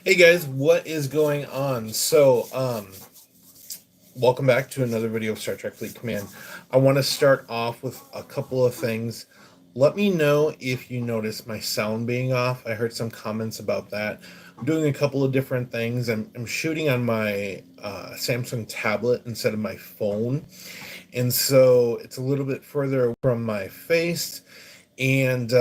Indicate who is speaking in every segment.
Speaker 1: Hey guys, what is going on? Welcome back to another video of Star Trek Fleet Command. I want to start off with a couple of things. Let me know if you notice my sound being off. I heard some comments about that. I'm doing a couple of different things. I'm shooting on my Samsung tablet instead of my phone, and so it's a little bit further from my face, and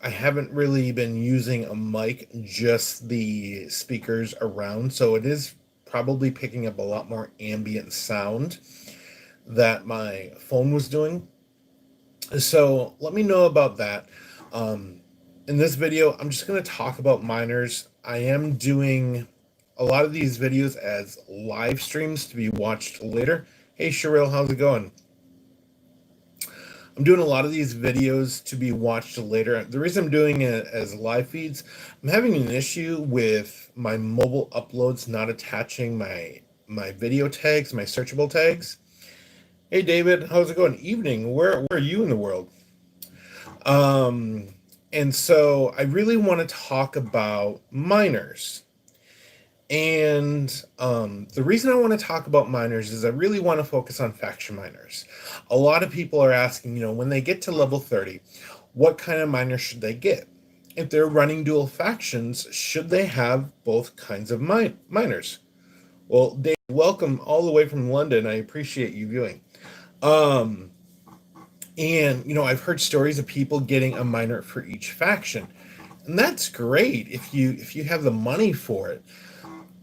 Speaker 1: I haven't really been using a mic, just the speakers around, so it is probably picking up a lot more ambient sound that my phone was doing. So let me know about that. Um, in this video, I'm just going to talk about miners. I am doing a lot of these videos as live streams to be watched later. Hey, Sherrill, how's it going? I'm doing a lot of these videos to be watched later. The reason I'm doing it as live feeds, I'm having an issue with my mobile uploads not attaching my video tags, my searchable tags. Hey David, how's it going? Evening. Where are you in the world? Um, and so I really want to talk about miners. And the reason I want to talk about miners is I really want to focus on faction miners. A lot of people are asking, when they get to level 30, what kind of miner should they get? If they're running dual factions, should they have both kinds of miners? Well, Dave, welcome all the way from London. I appreciate you viewing. Um, and I've heard stories of people getting a miner for each faction, and that's great if you have the money for it.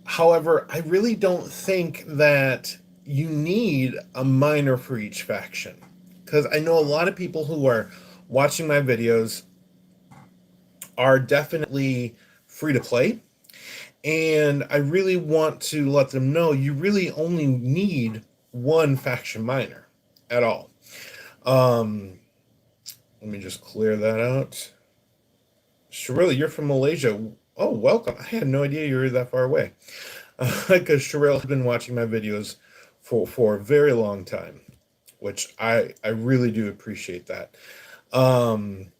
Speaker 1: However, I really don't think that you need a miner for each faction, because I know a lot of people who are watching my videos are definitely free to play, and I really want to let them know you really only need one faction miner at all. Um, Let me just clear that out. Shirley, you're from Malaysia. Oh, welcome. I had no idea you were that far away. Because Sherelle has been watching my videos for a very long time, which I really do appreciate that. Um,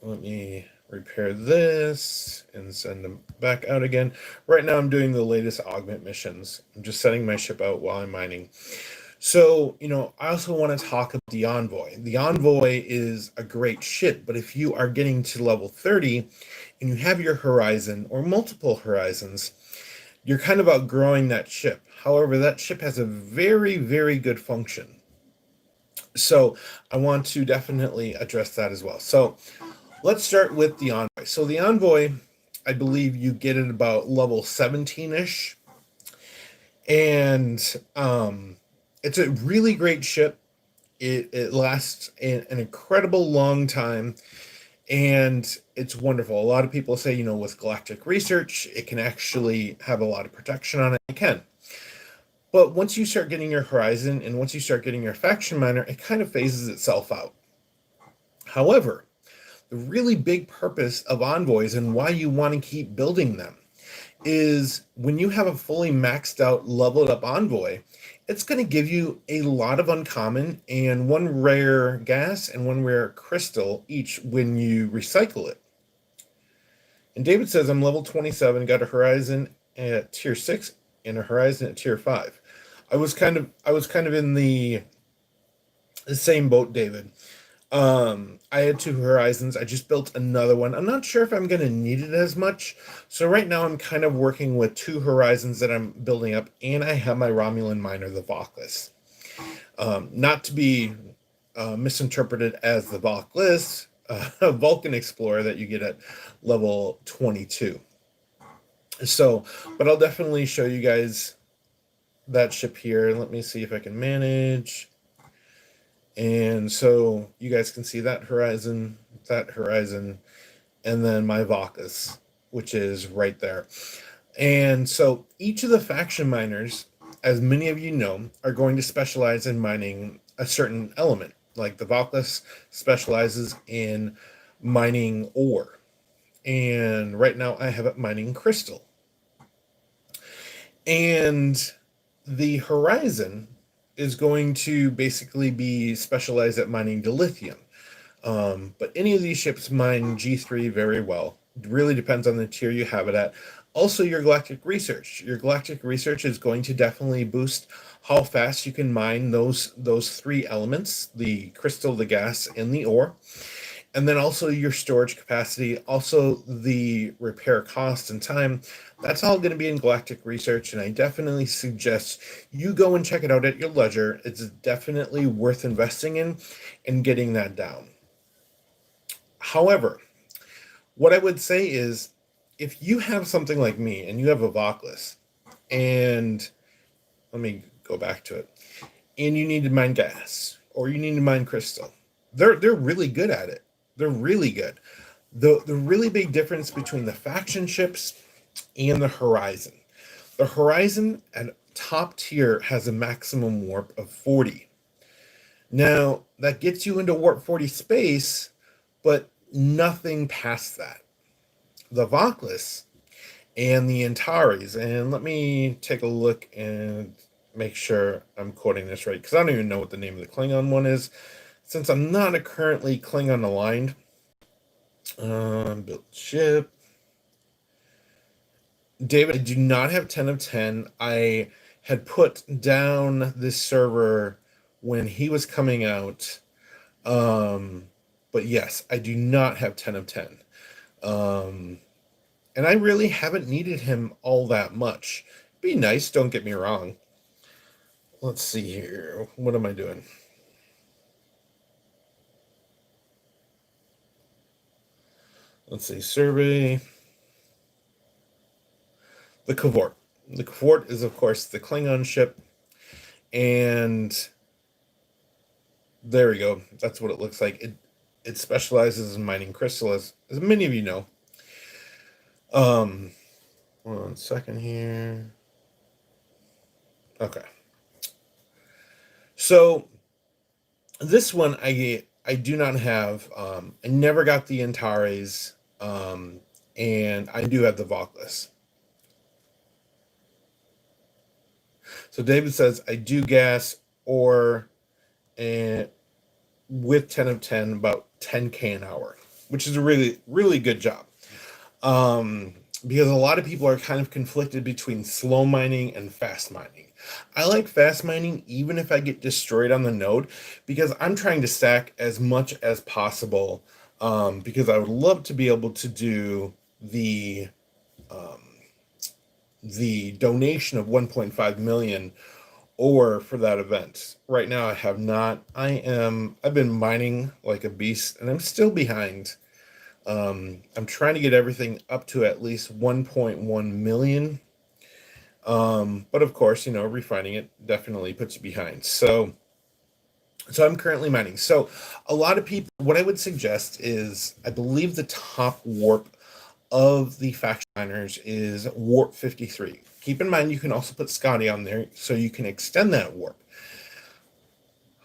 Speaker 1: Let me repair this and send them back out again. Right now I'm doing the latest augment missions. I'm just setting my ship out while I'm mining. So, I also want to talk about the Envoy. The Envoy is a great ship, but if you are getting to level 30 and you have your horizon or multiple horizons, you're kind of outgrowing that ship. However, that ship has a very, very good function. So I want to definitely address that as well. So let's start with the Envoy. So the Envoy, I believe you get it about level 17-ish. And it's a really great ship. It lasts an incredible long time, and it's wonderful. A lot of people say, with galactic research, it can actually have a lot of protection on it. It can. But once you start getting your horizon and once you start getting your faction miner, it kind of phases itself out. However, the really big purpose of envoys and why you want to keep building them is when you have a fully maxed out, leveled up envoy, it's going to give you a lot of uncommon and one rare gas and one rare crystal each when you recycle it. And David says, I'm level 27, got a horizon at tier 6 and a horizon at tier 5. I was kind of in the same boat, David. I had two horizons. I just built another one. I'm not sure if I'm going to need it as much. So right now I'm kind of working with two horizons that I'm building up, and I have my Romulan miner, the Vauclus. Not to be misinterpreted as the Vauclus, Vulcan Explorer that you get at level 22. So, but I'll definitely show you guys that ship here. Let me see if I can manage. And so you guys can see that horizon, and then my Vauclus, which is right there. And so each of the faction miners, as many of you know, are going to specialize in mining a certain element. Like the Vauclus specializes in mining ore. And right now I have it mining crystal. And the horizon is going to basically be specialized at mining dilithium. But any of these ships mine G3 very well. Really depends on the tier you have it at. Also, your galactic research. Your galactic research is going to definitely boost how fast you can mine those three elements: the crystal, the gas, and the ore. And then also your storage capacity, also the repair cost and time. That's all going to be in galactic research, and I definitely suggest you go and check it out at your leisure. It's definitely worth investing in and getting that down. However, what I would say is, if you have something like me and you have a Vocless, and let me go back to it, and you need to mine gas or you need to mine crystal, they're really good at it. They're really good. The really big difference between the faction ships and the Horizon. The Horizon at top tier has a maximum warp of 40. Now, that gets you into warp 40 space, but nothing past that. The Vocless and the Antares, and let me take a look and make sure I'm quoting this right, because I don't even know what the name of the Klingon one is, since I'm not a currently Klingon aligned. Built ship. David, I do not have 10 of 10. I had put down this server when he was coming out. But yes, I do not have 10 of 10. And I really haven't needed him all that much. Be nice, don't get me wrong. Let's see here. What am I doing? Let's see, survey. The Cavort. The Cavort is, of course, the Klingon ship. And there we go. That's what it looks like. It specializes in mining crystal, as many of you know. One second here. Okay. So this one I do not have. I never got the Antares, and I do have the Vocless. So David says I do gas or and with 10 of 10 about 10K an hour, which is a really good job. Because a lot of people are kind of conflicted between slow mining and fast mining. I like fast mining even if I get destroyed on the node, because I'm trying to stack as much as possible, because I would love to be able to do um, the donation of 1.5 million or for that event. Right now I have not. I've been mining like a beast and I'm still behind. I'm trying to get everything up to at least 1.1 million. But of course, refining it definitely puts you behind. So I'm currently mining. So a lot of people, what I would suggest is, I believe the top warp of the faction miners is warp 53. Keep in mind, you can also put Scotty on there so you can extend that warp.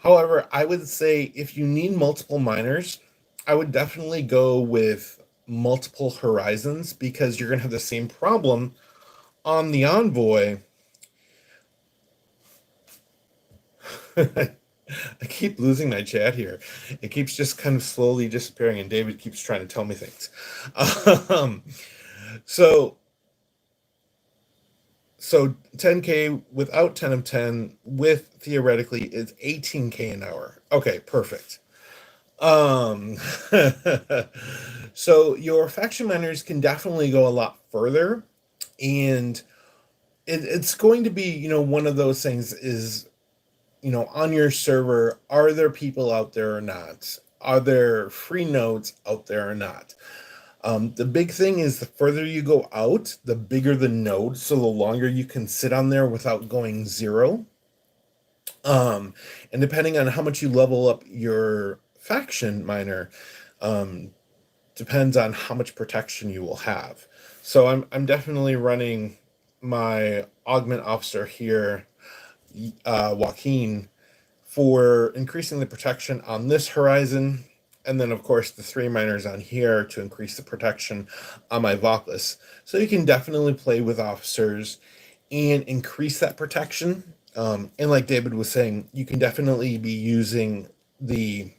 Speaker 1: However, I would say if you need multiple miners, I would definitely go with multiple horizons, because you're going to have the same problem on the Envoy. I keep losing my chat here. It keeps just kind of slowly disappearing, and David keeps trying to tell me things. Um, so, so 10K without 10 of 10, with theoretically is 18K an hour. Okay, perfect. Um, so your faction miners can definitely go a lot further, and it's going to be, one of those things is, on your server, are there people out there or not? Are there free nodes out there or not? The big thing is, the further you go out, the bigger the node, so the longer you can sit on there without going zero. And depending on how much you level up your faction miner, um, depends on how much protection you will have. So I'm definitely running my augment officer here, Joaquin, for increasing the protection on this horizon, and then of course the three miners on here to increase the protection on my Vocless. So you can definitely play with officers and increase that protection. And like David was saying, you can definitely be using the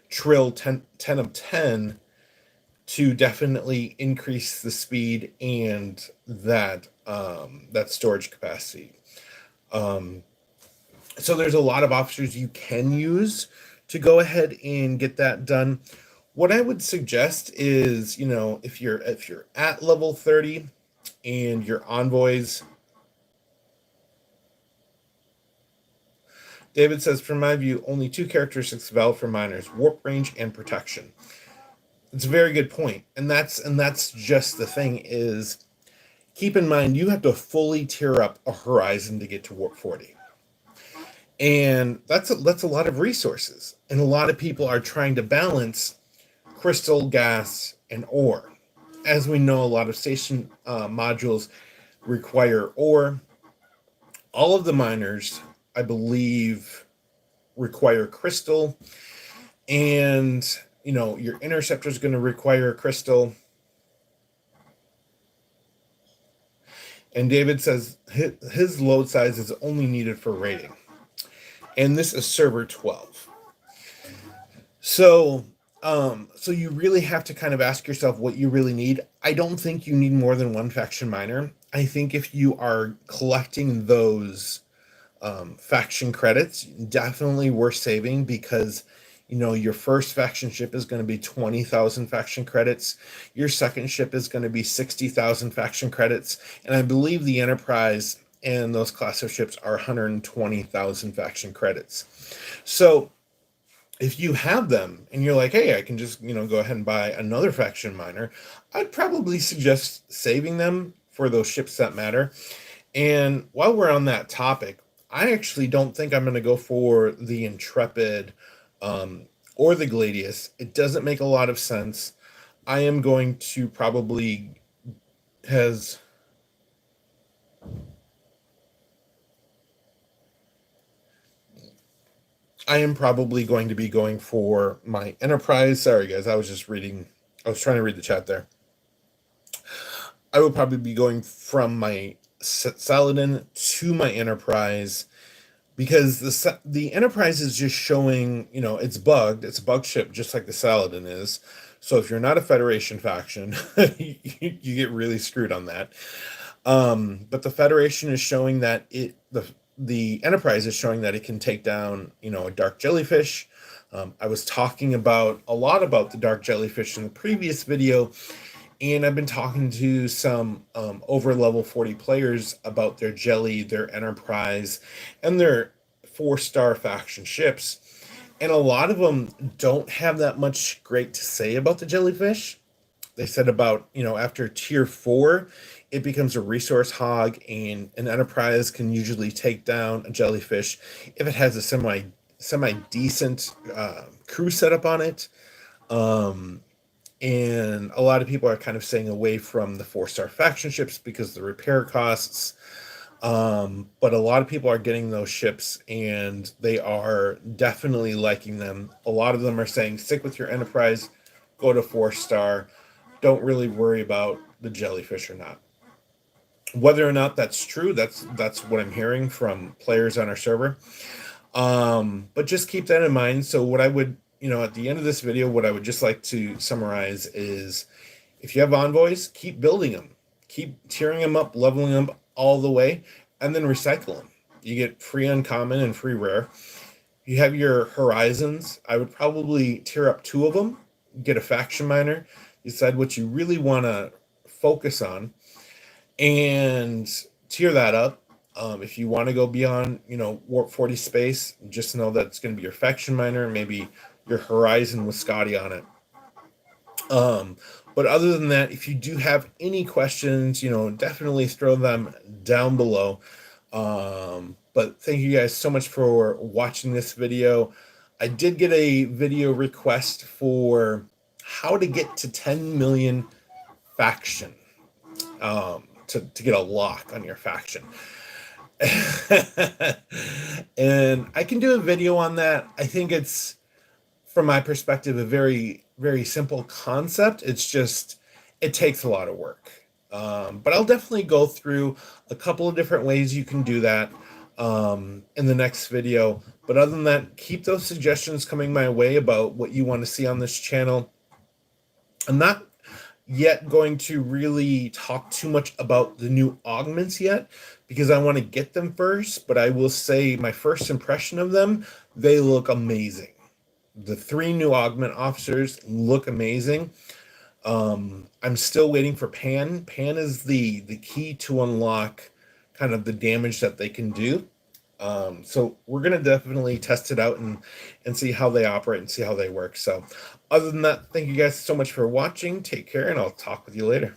Speaker 1: Trill 10 of 10 to definitely increase the speed and that storage capacity. Um, so there's a lot of officers you can use to go ahead and get that done. What I would suggest is, if you're at level 30 and your envoys, David says, from my view, only two characteristics valid for miners: warp range and protection. It's a very good point, and that's just the thing is, keep in mind you have to fully tear up a horizon to get to warp 40, and that's a lot of resources, and a lot of people are trying to balance crystal, gas, and ore. As we know, a lot of station modules require ore. All of the miners, I believe, require crystal, and your interceptor is going to require a crystal. And David says his load size is only needed for rating, and this is server 12. So you really have to kind of ask yourself what you really need. I don't think you need more than one faction miner. I think if you are collecting those faction credits, definitely worth saving, because your first faction ship is going to be 20,000 faction credits. Your second ship is going to be 60,000 faction credits, and I believe the Enterprise and those class of ships are 120,000 faction credits. So if you have them and you're like, hey, I can just go ahead and buy another faction miner, I'd probably suggest saving them for those ships that matter. And while we're on that topic, I actually don't think I'm going to go for the Intrepid or the Gladius. It doesn't make a lot of sense. I am going to probably has I am probably going to be going for my Enterprise. Sorry, guys, I was trying to read the chat there. I would probably be going from my Saladin to my Enterprise, because the Enterprise is just showing, it's bugged. It's a bug ship, just like the Saladin is. So if you're not a Federation faction, you get really screwed on that. But the Federation is showing that the Enterprise is showing that it can take down, a dark jellyfish. I was talking a lot about the dark jellyfish in the previous video, and I've been talking to some over level 40 players about their jelly, their Enterprise, and their 4-star faction ships. And a lot of them don't have that much great to say about the jellyfish. They said about, after tier 4, it becomes a resource hog, and an Enterprise can usually take down a jellyfish if it has a semi decent crew setup on it. And a lot of people are kind of staying away from the 4-star faction ships because of the repair costs. But a lot of people are getting those ships, and they are definitely liking them. A lot of them are saying, stick with your Enterprise, go to 4-star. Don't really worry about the jellyfish or not. Whether or not that's true, that's what I'm hearing from players on our server. But just keep that in mind. So what I would, at the end of this video, what I would just like to summarize is, if you have envoys, keep building them. Keep tearing them up, leveling them all the way, and then recycle them. You get free uncommon and free rare. You have your horizons. I would probably tear up 2 of them, get a faction miner, decide what you really want to focus on, and tier that up. If you want to go beyond, Warp 40 space, just know that it's going to be your faction miner, maybe your horizon with Scotty on it. But other than that, if you do have any questions, definitely throw them down below. But thank you guys so much for watching this video. I did get a video request for how to get to 10 million faction, to get a lock on your faction. And I can do a video on that. I think it's, from my perspective, a very, very simple concept. It's just, it takes a lot of work. But I'll definitely go through a couple of different ways you can do that in the next video. But other than that, keep those suggestions coming my way about what you want to see on this channel. I'm not yet going to really talk too much about the new augments yet because I want to get them first. But I will say my first impression of them, they look amazing. The three new augment officers look amazing. I'm still waiting for Pan. Pan is the key to unlock kind of the damage that they can do. So we're gonna definitely test it out and see how they operate and see how they work. So other than that, thank you guys so much for watching. Take care, and I'll talk with you later.